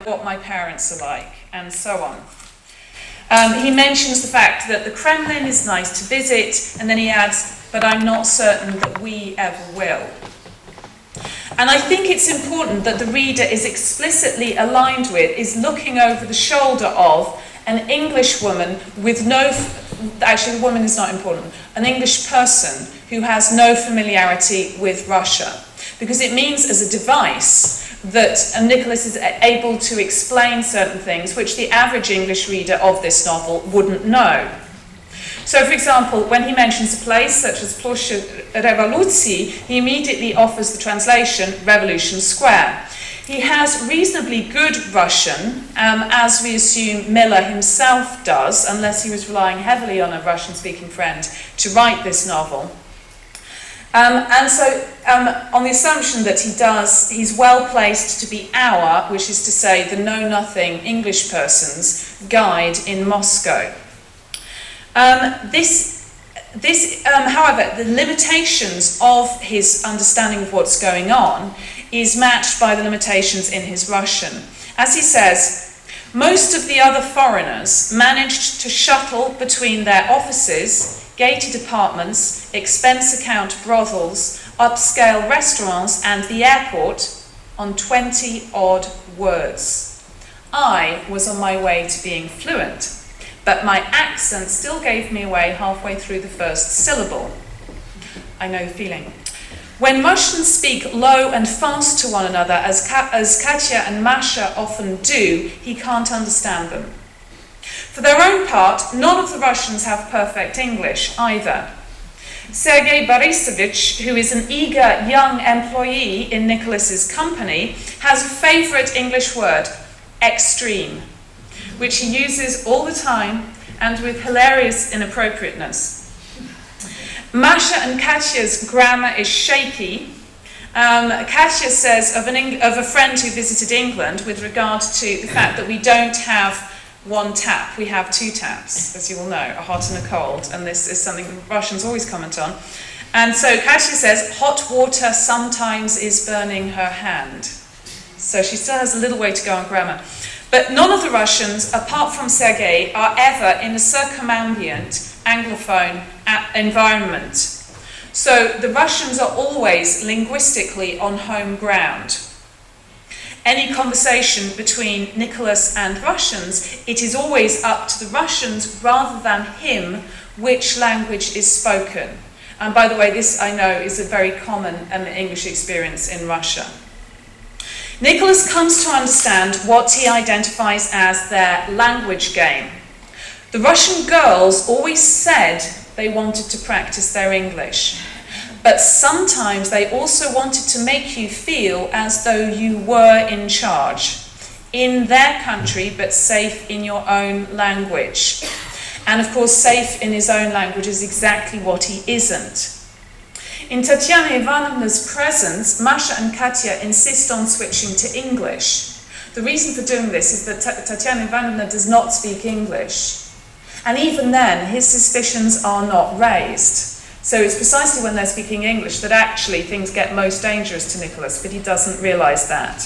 what my parents are like, and so on. He mentions the fact that the Kremlin is nice to visit, and then he adds, but I'm not certain that we ever will. And I think it's important that the reader is explicitly aligned with, is looking over the shoulder of an English woman with no, actually the woman is not important, an English person who has no familiarity with Russia. Because it means as a device that Nicholas is able to explain certain things which the average English reader of this novel wouldn't know. So, for example, when he mentions a place such as Ploshchad Revolucji, he immediately offers the translation Revolution Square. He has reasonably good Russian, as we assume Miller himself does, unless he was relying heavily on a Russian-speaking friend to write this novel. And so, on the assumption that he does, he's well placed to be our, which is to say the know-nothing English person's guide in Moscow. However, the limitations of his understanding of what's going on is matched by the limitations in his Russian. As he says, most of the other foreigners managed to shuttle between their offices, gated apartments, expense account brothels, upscale restaurants, and the airport on 20 odd words. I was on my way to being fluent, but my accent still gave me away halfway through the first syllable. I know the feeling. When Russians speak low and fast to one another, as Katya and Masha often do, he can't understand them. For their own part, none of the Russians have perfect English either. Sergei Borisovich, who is an eager young employee in Nicholas's company, has a favourite English word, extreme, which he uses all the time and with hilarious inappropriateness. Masha and Katya's grammar is shaky. Katya says of a friend who visited England with regard to the fact that we don't have one tap, we have two taps, as you all know, a hot and a cold, and this is something the Russians always comment on. And so Katya says, hot water sometimes is burning her hand. So she still has a little way to go on grammar. But none of the Russians, apart from Sergei, are ever in a circumambient Anglophone environment. So the Russians are always linguistically on home ground. Any conversation between Nicholas and Russians, it is always up to the Russians rather than him which language is spoken. And by the way, this I know is a very common English experience in Russia. Nicholas comes to understand what he identifies as their language game. The Russian girls always said they wanted to practice their English. But sometimes they also wanted to make you feel as though you were in charge, in their country, but safe in your own language. And of course, safe in his own language is exactly what he isn't. In Tatiana Ivanovna's presence, Masha and Katya insist on switching to English. The reason for doing this is that Tatiana Ivanovna does not speak English. And even then, his suspicions are not raised. So it's precisely when they're speaking English that actually things get most dangerous to Nicholas, but he doesn't realise that.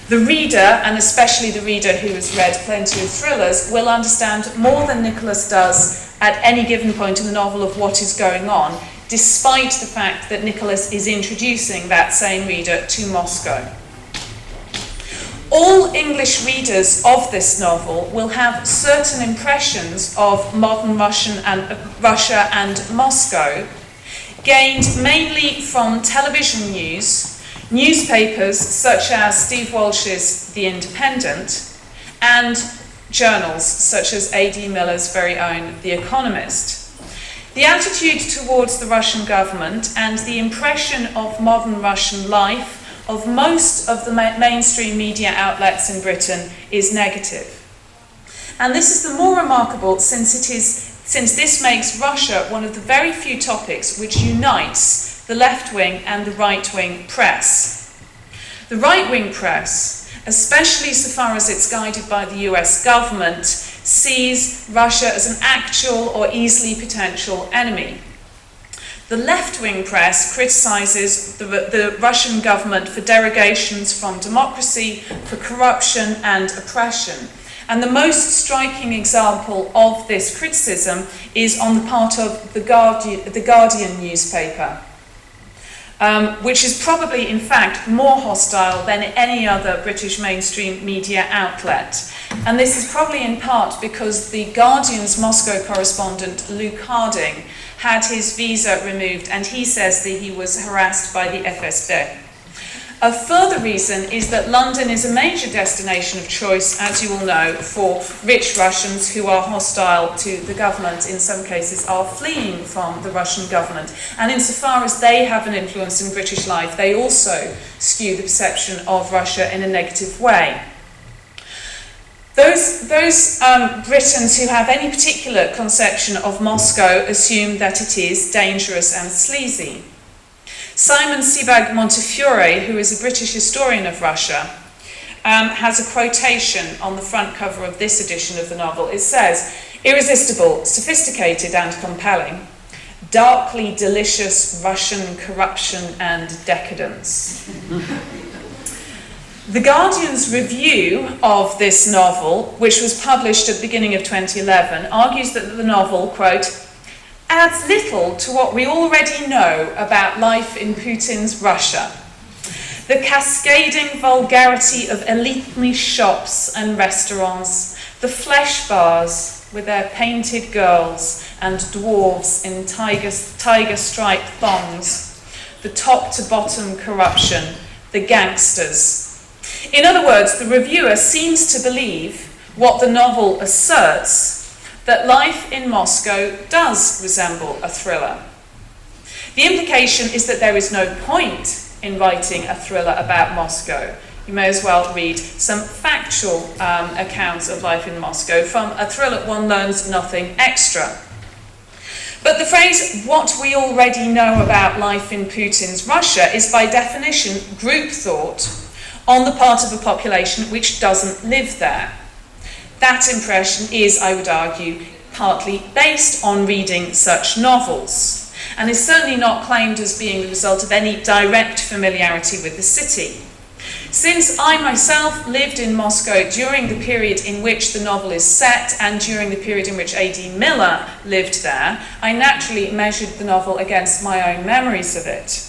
The reader, and especially the reader who has read plenty of thrillers, will understand more than Nicholas does at any given point in the novel of what is going on, despite the fact that Nicholas is introducing that same reader to Moscow. All English readers of this novel will have certain impressions of modern Russia and Moscow, gained mainly from television news, newspapers such as Steve Walsh's The Independent, and journals such as A.D. Miller's very own The Economist. The attitude towards the Russian government and the impression of modern Russian life of most of the mainstream media outlets in Britain is negative. And this is the more remarkable since this makes Russia one of the very few topics which unites the left-wing and the right-wing press. The right-wing press, especially so far as it's guided by the US government, sees Russia as an actual or easily potential enemy. The left-wing press criticises the Russian government for derogations from democracy, for corruption and oppression. And the most striking example of this criticism is on the part of the Guardian newspaper, which is probably, in fact, more hostile than any other British mainstream media outlet. And this is probably in part because the Guardian's Moscow correspondent, Luke Harding, had his visa removed, and he says that he was harassed by the FSB. A further reason is that London is a major destination of choice, as you all know, for rich Russians who are hostile to the government, in some cases are fleeing from the Russian government. And insofar as they have an influence in British life, they also skew the perception of Russia in a negative way. Those Britons who have any particular conception of Moscow assume that it is dangerous and sleazy. Simon Sebag Montefiore, who is a British historian of Russia, has a quotation on the front cover of this edition of the novel. It says, "Irresistible, sophisticated and compelling, darkly delicious Russian corruption and decadence." The Guardian's review of this novel, which was published at the beginning of 2011, argues that the novel, quote, adds little to what we already know about life in Putin's Russia. The cascading vulgarity of elite shops and restaurants, the flesh bars with their painted girls and dwarves in tiger-striped thongs, the top-to-bottom corruption, the gangsters. In other words, the reviewer seems to believe what the novel asserts, that life in Moscow does resemble a thriller. The implication is that there is no point in writing a thriller about Moscow. You may as well read some factual accounts of life in Moscow. From a thriller, one learns nothing extra. But the phrase, what we already know about life in Putin's Russia, is by definition group thought on the part of a population which doesn't live there. That impression is, I would argue, partly based on reading such novels, and is certainly not claimed as being the result of any direct familiarity with the city. Since I myself lived in Moscow during the period in which the novel is set and during the period in which A.D. Miller lived there, I naturally measured the novel against my own memories of it.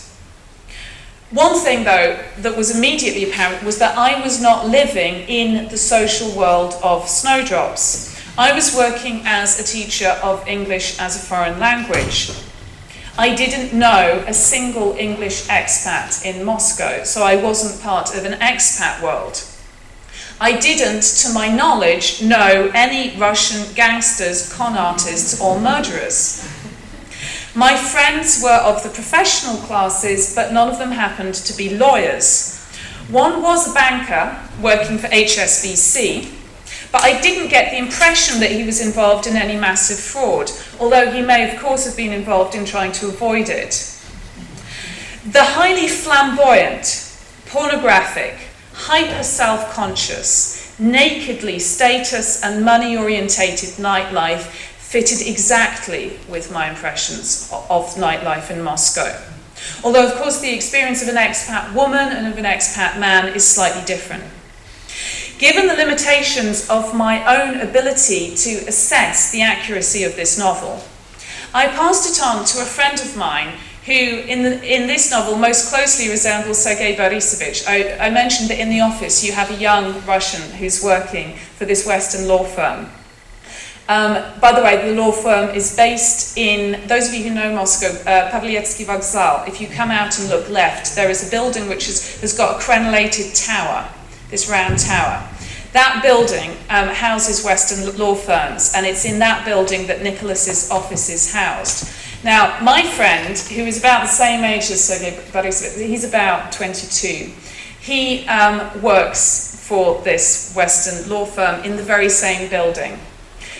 One thing, though, that was immediately apparent was that I was not living in the social world of snowdrops. I was working as a teacher of English as a foreign language. I didn't know a single English expat in Moscow, so I wasn't part of an expat world. I didn't, to my knowledge, know any Russian gangsters, con artists, or murderers. My friends were of the professional classes, but none of them happened to be lawyers. One was a banker working for HSBC, but I didn't get the impression that he was involved in any massive fraud, although he may, of course, have been involved in trying to avoid it. The highly flamboyant, pornographic, hyper-self-conscious, nakedly status and money-orientated nightlife fitted exactly with my impressions of nightlife in Moscow. Although, of course, the experience of an expat woman and of an expat man is slightly different. Given the limitations of my own ability to assess the accuracy of this novel, I passed it on to a friend of mine who, in this novel, most closely resembles Sergei Borisovich. I mentioned that in the office you have a young Russian who's working for this Western law firm. By the way, the law firm is based in, those of you who know Moscow, Pavlietsky Vokzal. If you come out and look left, there is a building which has got a crenellated tower, this round tower. That building houses Western law firms, and it's in that building that Nicholas's office is housed. Now, my friend, who is about the same age as Sergei Borisovich, he's about 22, he works for this Western law firm in the very same building.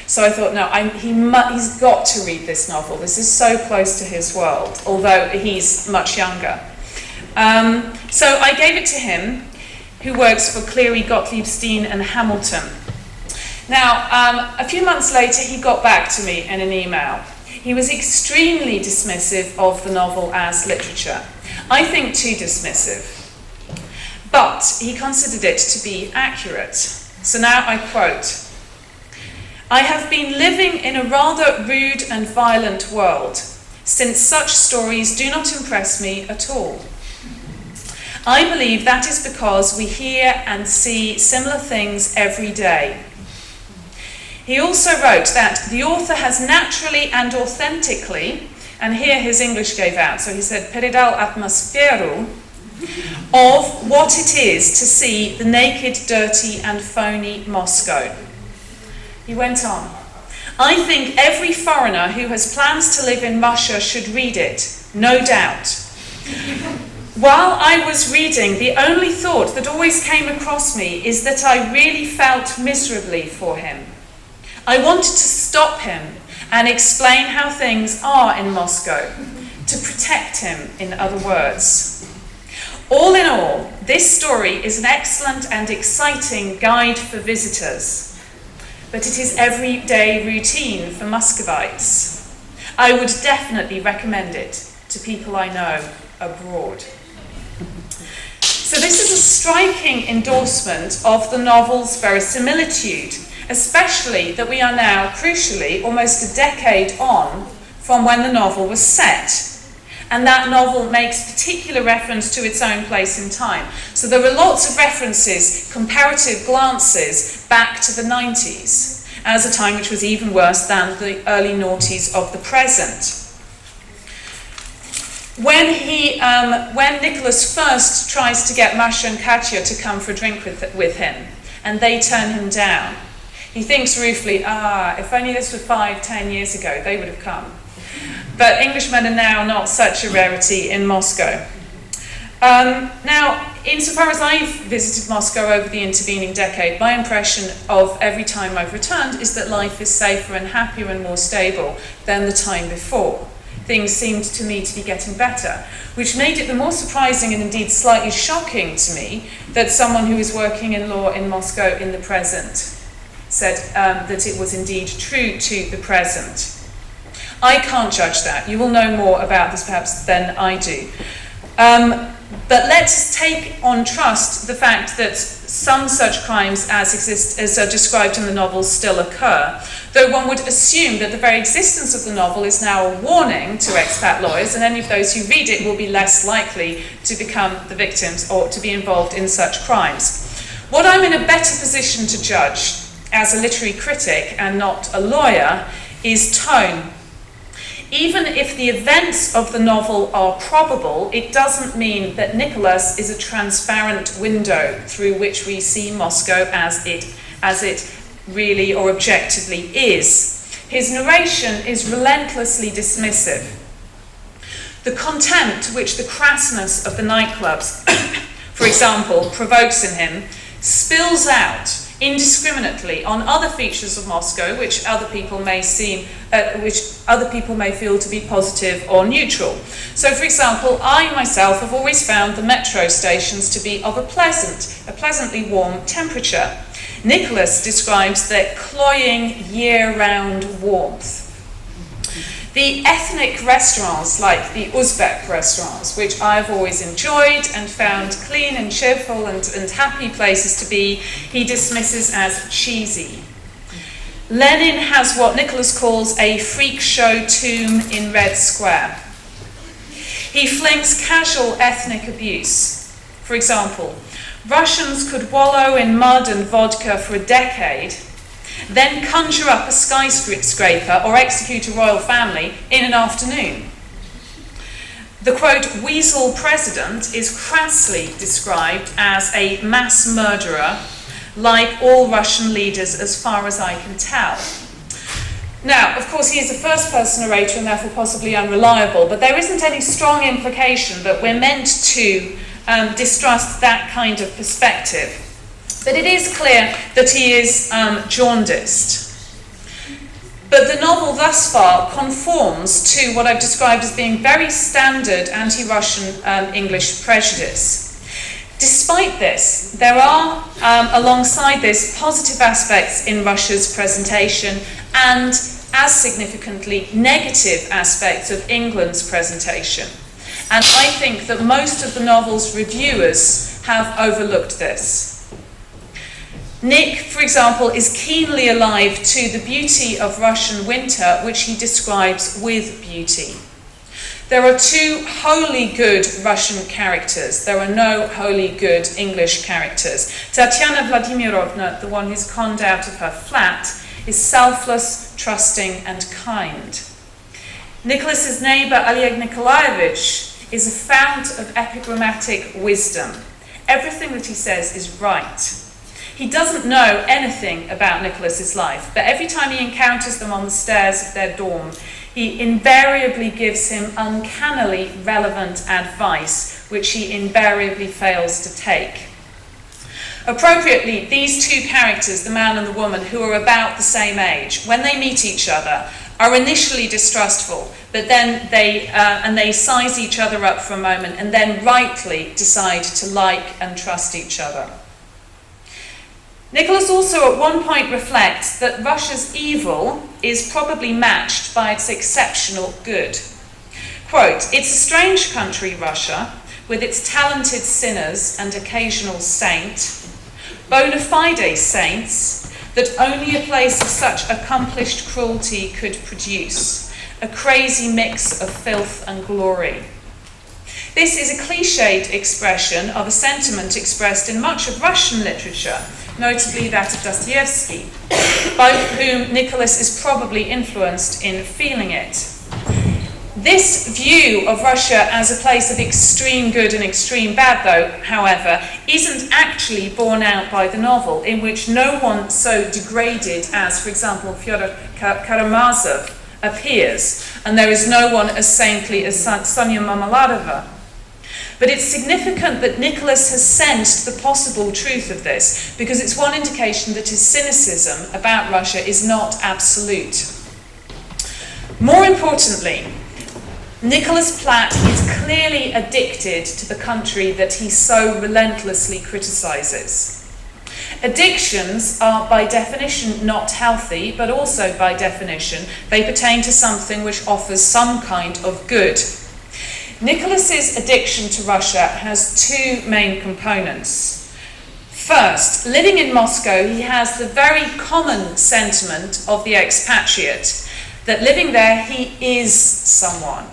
So I thought, no, he's got to read this novel. This is so close to his world, although he's much younger. So I gave it to him, who works for Cleary, Gottlieb, Steen and Hamilton. Now, a few months later, he got back to me in an email. He was extremely dismissive of the novel as literature. I think too dismissive. But he considered it to be accurate. So now I quote, "I have been living in a rather rude and violent world, since such stories do not impress me at all. I believe that is because we hear and see similar things every day." He also wrote that the author has naturally and authentically, and here his English gave out, so he said, "peridal atmosferu," of what it is to see the naked, dirty and phony Moscow. He went on, "I think every foreigner who has plans to live in Russia should read it, no doubt. While I was reading, the only thought that always came across me is that I really felt miserably for him. I wanted to stop him and explain how things are in Moscow, to protect him, in other words. All in all, this story is an excellent and exciting guide for visitors, but it is everyday routine for Muscovites. I would definitely recommend it to people I know abroad." So this is a striking endorsement of the novel's verisimilitude, especially that we are now, crucially, almost a decade on from when the novel was set. And that novel makes particular reference to its own place in time. So there are lots of references, comparative glances, back to the 90s, as a time which was even worse than the early noughties of the present. When Nicholas first tries to get Masha and Katya to come for a drink with him, and they turn him down, he thinks ruefully, if only this were 5-10 years ago, they would have come. But Englishmen are now not such a rarity in Moscow. Now, insofar as I've visited Moscow over the intervening decade, my impression of every time I've returned is that life is safer and happier and more stable than the time before. Things seemed to me to be getting better, which made it the more surprising and indeed slightly shocking to me that someone who is working in law in Moscow in the present said that it was indeed true to the present. I can't judge that. You will know more about this perhaps than I do. But let's take on trust the fact that some such crimes as are described in the novel still occur, though one would assume that the very existence of the novel is now a warning to expat lawyers, and any of those who read it will be less likely to become the victims or to be involved in such crimes. What I'm in a better position to judge as a literary critic and not a lawyer is tone. Even if the events of the novel are probable, it doesn't mean that Nicholas is a transparent window through which we see Moscow as it really or objectively is. His narration is relentlessly dismissive. The contempt which the crassness of the nightclubs, for example, provokes in him, spills out indiscriminately on other features of Moscow which other people may feel to be positive or neutral. So, for example, I myself have always found the metro stations to be of a pleasantly warm temperature. Nicholas describes their cloying year-round warmth. The ethnic restaurants, like the Uzbek restaurants, which I've always enjoyed and found clean and cheerful and happy places to be, he dismisses as cheesy. Lenin has what Nicholas calls a freak show tomb in Red Square. He flings casual ethnic abuse. For example, Russians could wallow in mud and vodka for a decade, then conjure up a skyscraper or execute a royal family in an afternoon. The, quote, weasel president is crassly described as a mass murderer, like all Russian leaders as far as I can tell. Now, of course, he is a first-person narrator and therefore possibly unreliable, but there isn't any strong implication that we're meant to distrust that kind of perspective. But it is clear that he is jaundiced. But the novel thus far conforms to what I've described as being very standard anti-Russian English prejudice. Despite this, there are, alongside this, positive aspects in Russia's presentation and as significantly negative aspects of England's presentation. And I think that most of the novel's reviewers have overlooked this. Nick, for example, is keenly alive to the beauty of Russian winter, which he describes with beauty. There are two wholly good Russian characters. There are no wholly good English characters. Tatiana Vladimirovna, the one who's conned out of her flat, is selfless, trusting, and kind. Nicholas's neighbour, Oleg Nikolaevich, is a fount of epigrammatic wisdom. Everything that he says is right. He doesn't know anything about Nicholas's life, but every time he encounters them on the stairs of their dorm, he invariably gives him uncannily relevant advice, which he invariably fails to take. Appropriately, these two characters, the man and the woman, who are about the same age, when they meet each other, are initially distrustful, but then they size each other up for a moment and then rightly decide to like and trust each other. Nicholas also at one point reflects that Russia's evil is probably matched by its exceptional good. Quote, "It's a strange country, Russia, with its talented sinners and occasional saint, bona fide saints, that only a place of such accomplished cruelty could produce, a crazy mix of filth and glory." This is a cliched expression of a sentiment expressed in much of Russian literature, notably that of Dostoevsky, by whom Nicholas is probably influenced in feeling it. This view of Russia as a place of extreme good and extreme bad, though, however, isn't actually borne out by the novel, in which no one so degraded as, for example, Fyodor Karamazov appears, and there is no one as saintly as Sonia Marmeladova. But it's significant that Nicholas has sensed the possible truth of this, because it's one indication that his cynicism about Russia is not absolute. More importantly, Nicholas Platt is clearly addicted to the country that he so relentlessly criticizes. Addictions are by definition not healthy, but also by definition they pertain to something which offers some kind of good. Nicholas's addiction to Russia has two main components. First, living in Moscow, he has the very common sentiment of the expatriate, that living there he is someone.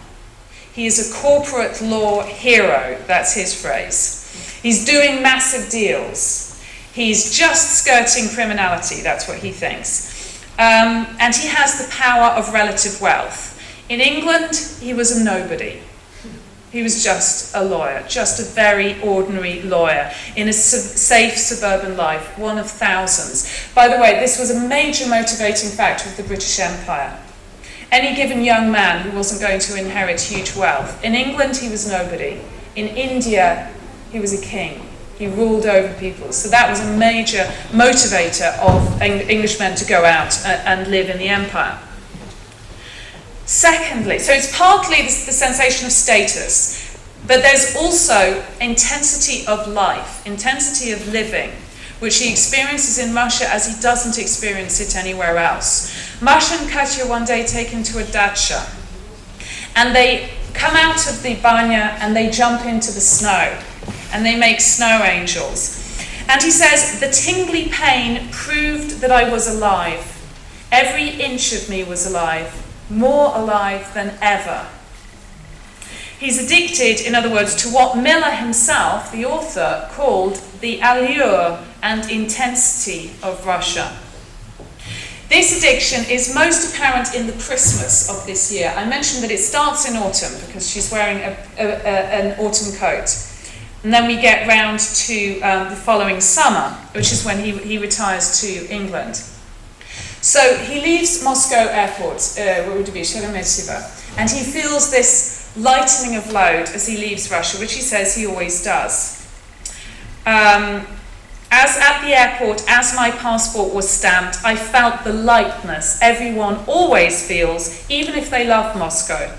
He is a corporate law hero, that's his phrase. He's doing massive deals. He's just skirting criminality, that's what he thinks. And he has the power of relative wealth. In England, he was a nobody. He was just a lawyer, just a very ordinary lawyer in a safe suburban life, one of thousands. By the way, this was a major motivating factor of the British Empire. Any given young man who wasn't going to inherit huge wealth. In England, he was nobody. In India, he was a king. He ruled over people. So that was a major motivator of Englishmen to go out and live in the empire. Secondly, so it's partly the sensation of status, but there's also intensity of life, intensity of living, which he experiences in Russia as he doesn't experience it anywhere else. Masha and Katya one day take him to a dacha, and they come out of the banya and they jump into the snow, and they make snow angels. And he says, "The tingly pain proved that I was alive. Every inch of me was alive, more alive than ever." He's addicted, in other words, to what Miller himself, the author, called the allure and intensity of Russia. This addiction is most apparent in the Christmas of this year. I mentioned that it starts in autumn because she's wearing an autumn coat. And then we get round to the following summer, which is when he retires to England. So he leaves Moscow airport, and he feels this lightening of load as he leaves Russia, which he says he always does. As at the airport, as my passport was stamped, I felt the lightness everyone always feels, even if they love Moscow.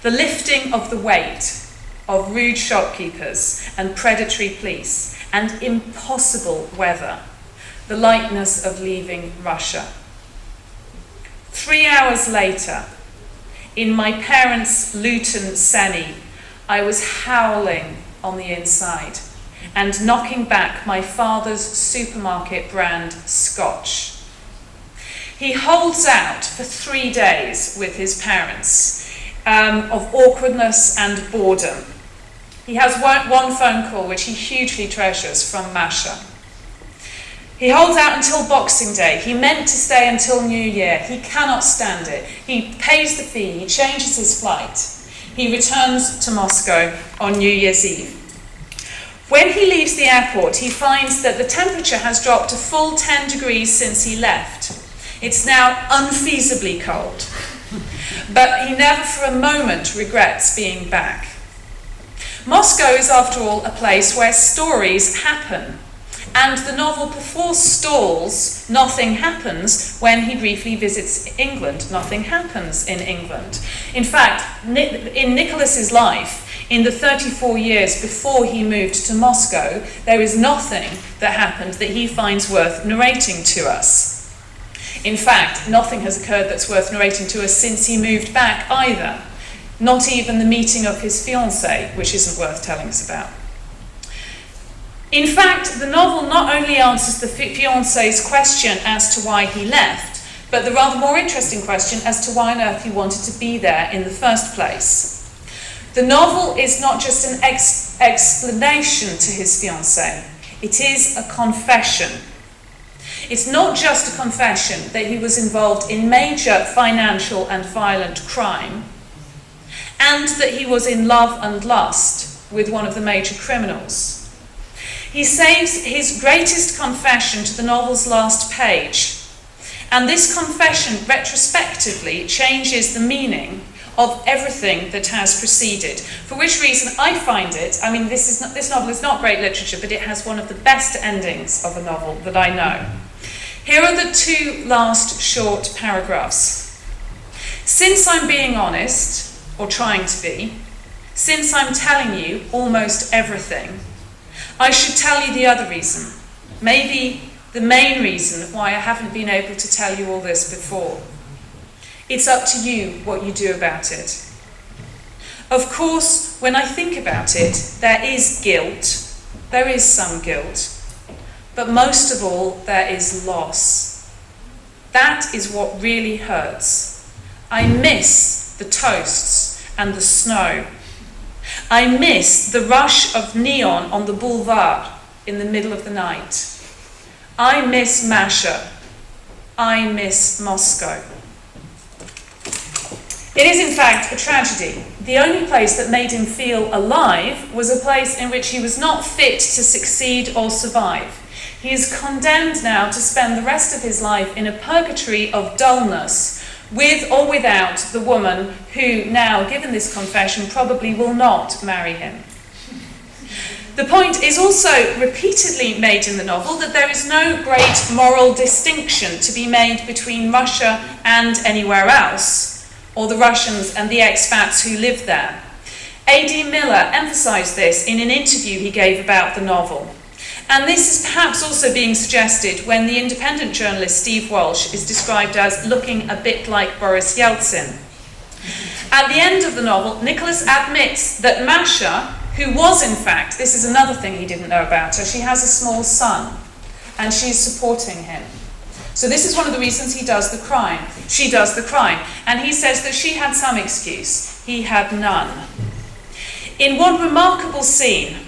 The lifting of the weight of rude shopkeepers and predatory police and impossible weather. The lightness of leaving Russia. 3 hours later, in my parents' Luton semi, I was howling on the inside and knocking back my father's supermarket brand Scotch. He holds out for 3 days with his parents of awkwardness and boredom. He has one phone call which he hugely treasures from Masha. He holds out until Boxing Day. He meant to stay until New Year. He cannot stand it. He pays the fee. He changes his flight. He returns to Moscow on New Year's Eve. When he leaves the airport, he finds that the temperature has dropped a full 10 degrees since he left. It's now unfeasibly cold. But he never for a moment regrets being back. Moscow is, after all, a place where stories happen. And the novel perforce stalls Nothing Happens when he briefly visits England. Nothing happens in England. In fact, in Nicholas's life, in the 34 years before he moved to Moscow, there is nothing that happened that he finds worth narrating to us. In fact, nothing has occurred that's worth narrating to us since he moved back either. Not even the meeting of his fiancée, which isn't worth telling us about. In fact, the novel not only answers the fiancé's question as to why he left, but the rather more interesting question as to why on earth he wanted to be there in the first place. The novel is not just an explanation to his fiancée, it is a confession. It's not just a confession that he was involved in major financial and violent crime, and that he was in love and lust with one of the major criminals. He saves his greatest confession to the novel's last page, and this confession retrospectively changes the meaning of everything that has preceded, for which reason I find it, this novel is not great literature, but it has one of the best endings of a novel that I know. Here are the 2 last short paragraphs. Since I'm being honest, or trying to be, since I'm telling you almost everything, I should tell you the other reason, maybe the main reason why I haven't been able to tell you all this before. It's up to you what you do about it. Of course, when I think about it, there is guilt. There is some guilt. But most of all, there is loss. That is what really hurts. I miss the toasts and the snow. I miss the rush of neon on the boulevard in the middle of the night. I miss Masha. I miss Moscow. It is in fact a tragedy. The only place that made him feel alive was a place in which he was not fit to succeed or survive. He is condemned now to spend the rest of his life in a purgatory of dullness, with or without the woman who now, given this confession, probably will not marry him. The point is also repeatedly made in the novel that there is no great moral distinction to be made between Russia and anywhere else, or the Russians and the expats who live there. A.D. Miller emphasised this in an interview he gave about the novel. And this is perhaps also being suggested when the independent journalist Steve Walsh is described as looking a bit like Boris Yeltsin. At the end of the novel, Nicholas admits that Masha, who was in fact, this is another thing he didn't know about her, she has a small son, and she's supporting him. So this is one of the reasons he does the crime. She does the crime. And he says that she had some excuse. He had none. In one remarkable scene,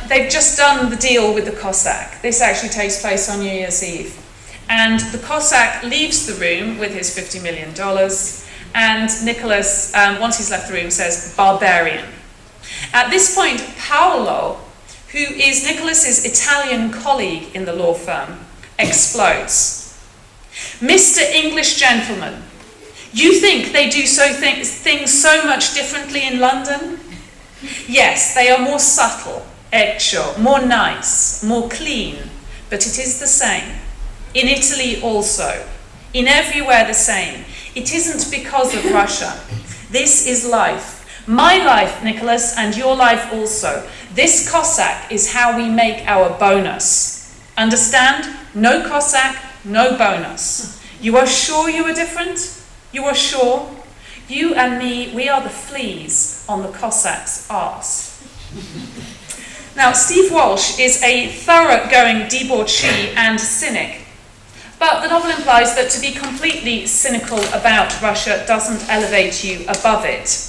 they've just done the deal with the Cossack. This actually takes place on New Year's Eve. And the Cossack leaves the room with his $50 million, and Nicholas, once he's left the room, says, "Barbarian." At this point, Paolo, who is Nicholas's Italian colleague in the law firm, explodes. "Mr. English gentleman, you think they do things so much differently in London? Yes, they are more subtle, eccho, more nice, more clean, but it is the same. In Italy also. In everywhere the same. It isn't because of Russia. This is life. My life, Nicholas, and your life also. This Cossack is how we make our bonus. Understand? No Cossack, no bonus. You are sure you are different? You are sure? You and me, we are the fleas on the Cossack's arse. Now, Steve Walsh is a thoroughgoing debauchee and cynic, but the novel implies that to be completely cynical about Russia doesn't elevate you above it.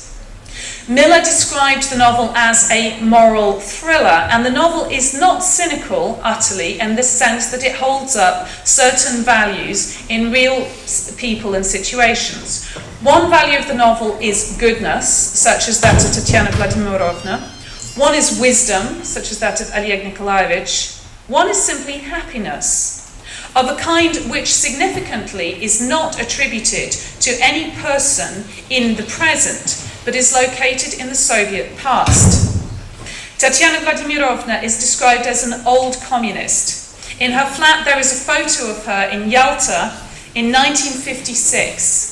Miller described the novel as a moral thriller, and the novel is not cynical utterly in the sense that it holds up certain values in real people and situations. One value of the novel is goodness, such as that of Tatiana Vladimirovna. One is wisdom, such as that of Oleg Nikolaevich. One is simply happiness, of a kind which significantly is not attributed to any person in the present, but is located in the Soviet past. Tatiana Vladimirovna is described as an old communist. In her flat there is a photo of her in Yalta in 1956,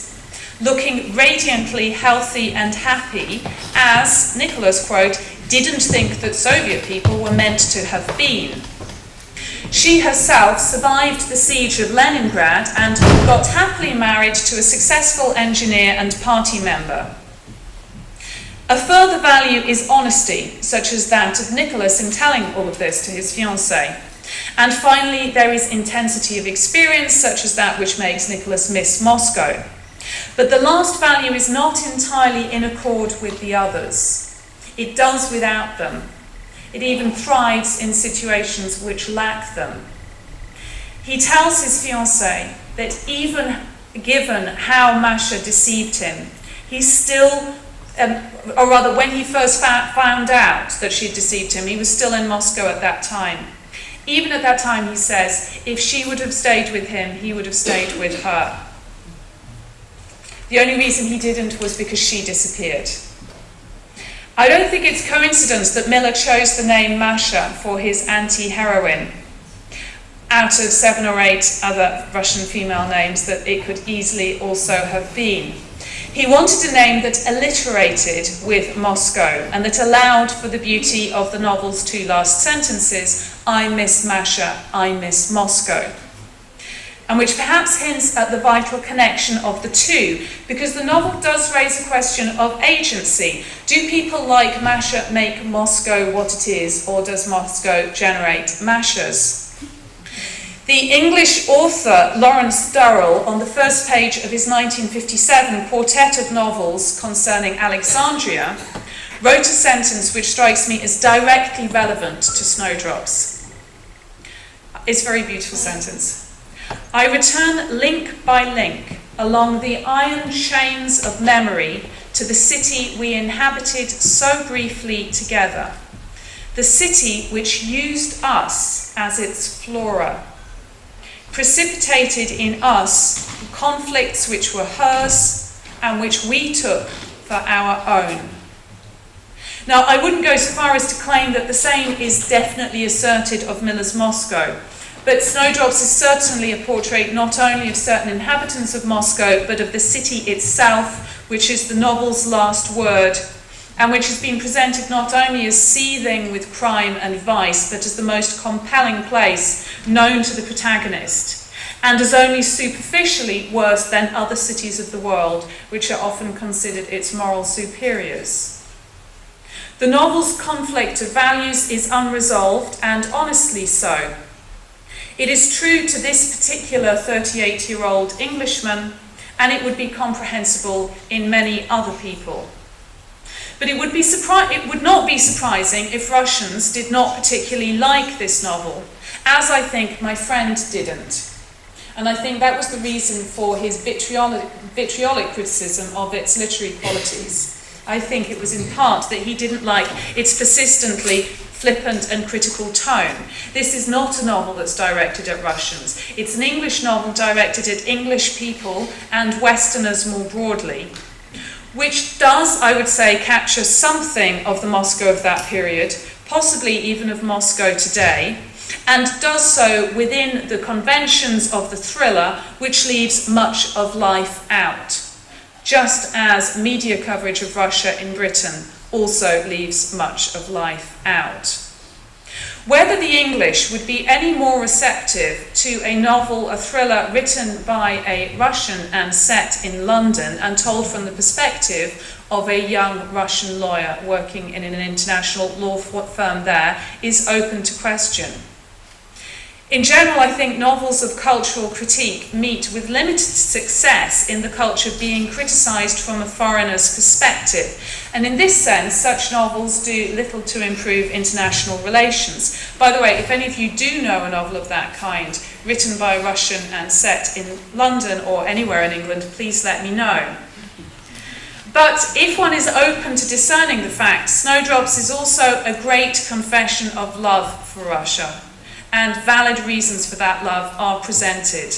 looking radiantly healthy and happy, as Nicholas, quote, didn't think that Soviet people were meant to have been. She herself survived the siege of Leningrad and got happily married to a successful engineer and party member. A further value is honesty, such as that of Nicholas in telling all of this to his fiancée. And finally, there is intensity of experience, such as that which makes Nicholas miss Moscow. But the last value is not entirely in accord with the others. It does without them. It even thrives in situations which lack them. He tells his fiancée that even given how Masha deceived him, he still, or rather when he first found out that she had deceived him, he was still in Moscow at that time. Even at that time, he says, if she would have stayed with him, he would have stayed with her. The only reason he didn't was because she disappeared. I don't think it's coincidence that Miller chose the name Masha for his anti-heroine, out of 7 or 8 other Russian female names that it could easily also have been. He wanted a name that alliterated with Moscow and that allowed for the beauty of the novel's 2 last sentences, I miss Masha, I miss Moscow. And which perhaps hints at the vital connection of the two, because the novel does raise a question of agency. Do people like Masha make Moscow what it is, or does Moscow generate Mashas? The English author Lawrence Durrell, on the first page of his 1957 quartet of novels concerning Alexandria, wrote a sentence which strikes me as directly relevant to Snowdrops. It's a very beautiful sentence. I return link by link along the iron chains of memory to the city we inhabited so briefly together, the city which used us as its flora, precipitated in us conflicts which were hers and which we took for our own. Now, I wouldn't go so far as to claim that the same is definitely asserted of Miller's Moscow, but Snowdrops is certainly a portrait not only of certain inhabitants of Moscow, but of the city itself, which is the novel's last word, and which has been presented not only as seething with crime and vice, but as the most compelling place known to the protagonist, and as only superficially worse than other cities of the world, which are often considered its moral superiors. The novel's conflict of values is unresolved, and honestly so. It is true to this particular 38-year-old Englishman, and it would be comprehensible in many other people. But it would not be surprising if Russians did not particularly like this novel, as I think my friend didn't. And I think that was the reason for his vitriolic criticism of its literary qualities. I think it was in part that he didn't like its persistently flippant and critical tone. This is not a novel that's directed at Russians. It's an English novel directed at English people and Westerners more broadly, which does, I would say, capture something of the Moscow of that period, possibly even of Moscow today, and does so within the conventions of the thriller, which leaves much of life out, just as media coverage of Russia in Britain also leaves much of life out. Whether the English would be any more receptive to a novel, a thriller written by a Russian and set in London and told from the perspective of a young Russian lawyer working in an international law firm there, is open to question. In general, I think novels of cultural critique meet with limited success in the culture being criticised from a foreigner's perspective. And in this sense, such novels do little to improve international relations. By the way, if any of you do know a novel of that kind, written by a Russian and set in London or anywhere in England, please let me know. But if one is open to discerning the facts, Snowdrops is also a great confession of love for Russia, and valid reasons for that love are presented.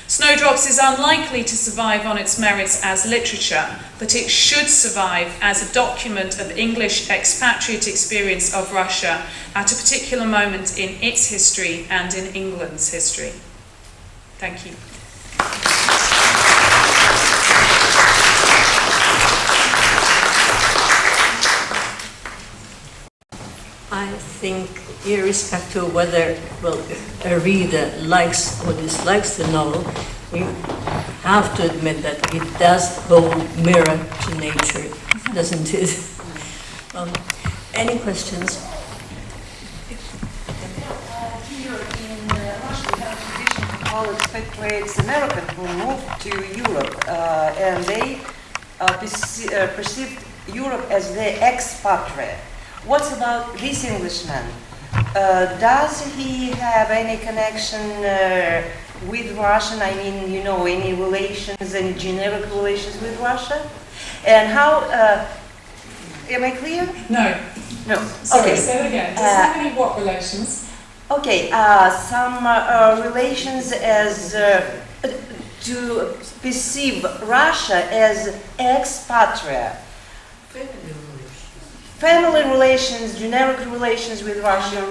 Snowdrops is unlikely to survive on its merits as literature, but it should survive as a document of English expatriate experience of Russia at a particular moment in its history and in England's history. Thank you. I think, irrespective of whether a reader likes or dislikes the novel, we have to admit that it does hold mirror to nature, doesn't it? Any questions? Here in Russia, we have a tradition to call expatriates Americans who moved to Europe, and they perceived Europe as their expatriate. What about this Englishman? Does he have any connection with Russian? I mean, you know, any relations, any generic relations with Russia? And how, am I clear? No. No. Sorry, Okay. say that again. Does it have any what relations? Okay, some relations as to perceive Russia as expatriate. Family relations, generic relations with Russia.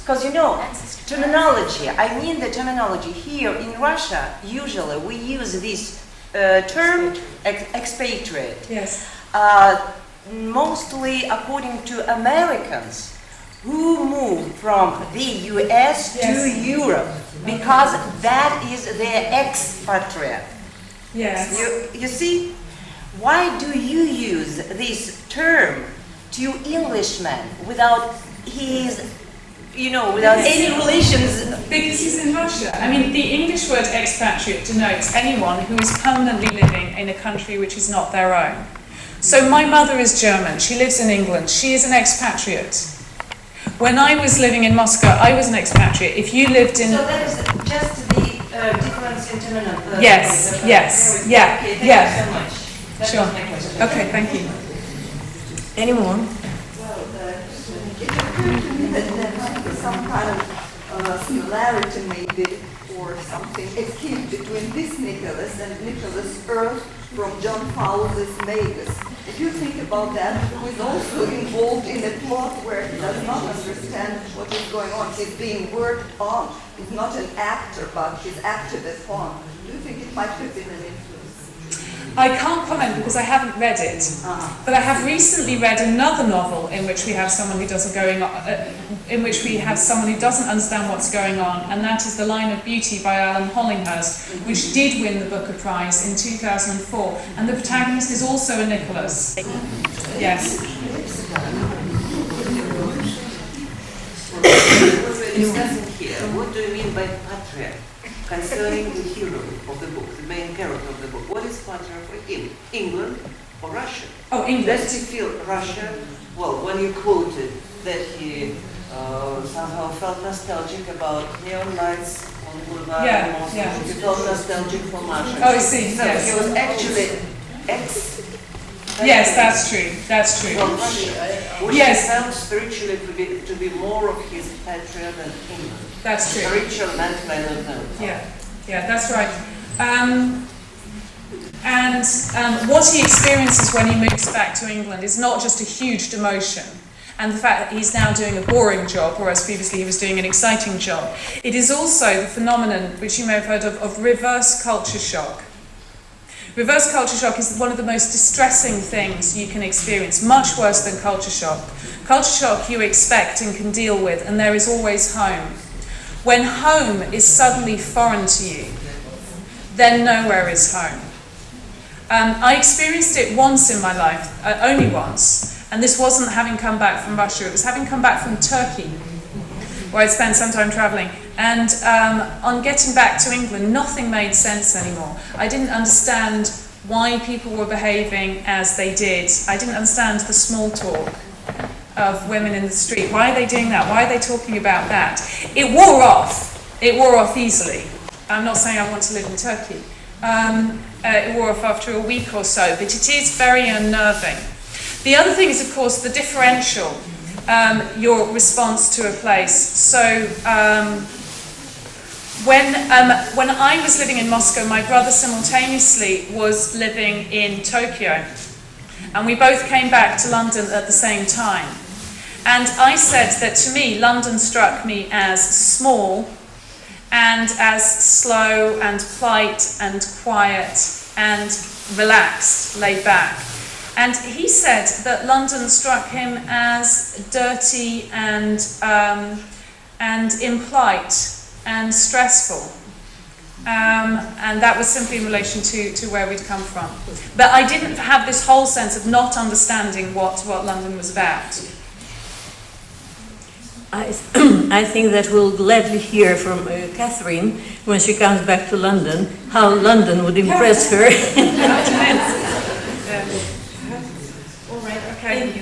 Because you know, terminology, I mean the terminology. Here in Russia, usually we use this term, expatriate. Yes. Mostly according to Americans who moved from the US to Europe, because that is their expatriate. Yes. You see, why do you use this term to Englishmen without his, you know, without any relations? Because he's in Russia. I mean, the English word expatriate denotes anyone who is permanently living in a country which is not their own. So my mother is German, she lives in England, she is an expatriate. When I was living in Moscow, I was an expatriate. If you lived in... So that is just the difference in terminology. Yes, yes, yeah, okay, yeah. Thank you so much. That Sure. was my question. Okay, thank you. Anyone? Well, it occurred to me that there is some kind of similarity maybe or something akin between this Nicholas and Nicholas Earth from John Fowles' Mavis. If you think about that, who is also involved in a plot where he does not understand what is going on. He's being worked on. He's not an actor, but he's acted upon. Do you think it might have been an influence? I can't comment because I haven't read it, but I have recently read another novel in which we have someone who doesn't understand what's going on, and that is The Line of Beauty by Alan Hollinghurst, which did win the Booker Prize in 2004, and the protagonist is also a Nicholas. Yes. What we're discussing here, what do you mean by patriarch? Concerning the hero of the book, the main character of the book, what is patriarch for him? England or Russia? Oh, England. Does he feel Russia? Well, when you quoted that he somehow felt nostalgic about neon lights on the boulevard, he felt nostalgic for Russia. Oh, I see, So yes. he was actually Yes, that's true. That's true. Well, Russia, which Yes. felt spiritually to be more of his patria than England. That's true. Spiritual, mental, I don't know. Yeah, that's right. What he experiences when he moves back to England is not just a huge demotion, and the fact that he's now doing a boring job, whereas previously he was doing an exciting job. It is also the phenomenon, which you may have heard of reverse culture shock, Reverse culture shock is one of the most distressing things you can experience, much worse than culture shock. Culture shock you expect and can deal with, and there is always home. When home is suddenly foreign to you, then nowhere is home. I experienced it once in my life, only once, and this wasn't having come back from Russia, it was having come back from Turkey, where I'd spent some time travelling. And on getting back to England, nothing made sense anymore. I didn't understand why people were behaving as they did. I didn't understand the small talk of women in the street. Why are they doing that? Why are they talking about that? It wore off. It wore off easily. I'm not saying I want to live in Turkey. It wore off after a week or so, but it is very unnerving. The other thing is, of course, the differential, your response to a place. So when I was living in Moscow, my brother simultaneously was living in Tokyo, and we both came back to London at the same time. And I said that to me, London struck me as small and as slow and polite and quiet and relaxed, laid back. And he said that London struck him as dirty and impolite and stressful. And that was simply in relation to where we'd come from. But I didn't have this whole sense of not understanding what London was about. I think that we'll gladly hear from Catherine when she comes back to London, how London would impress her. All right, okay.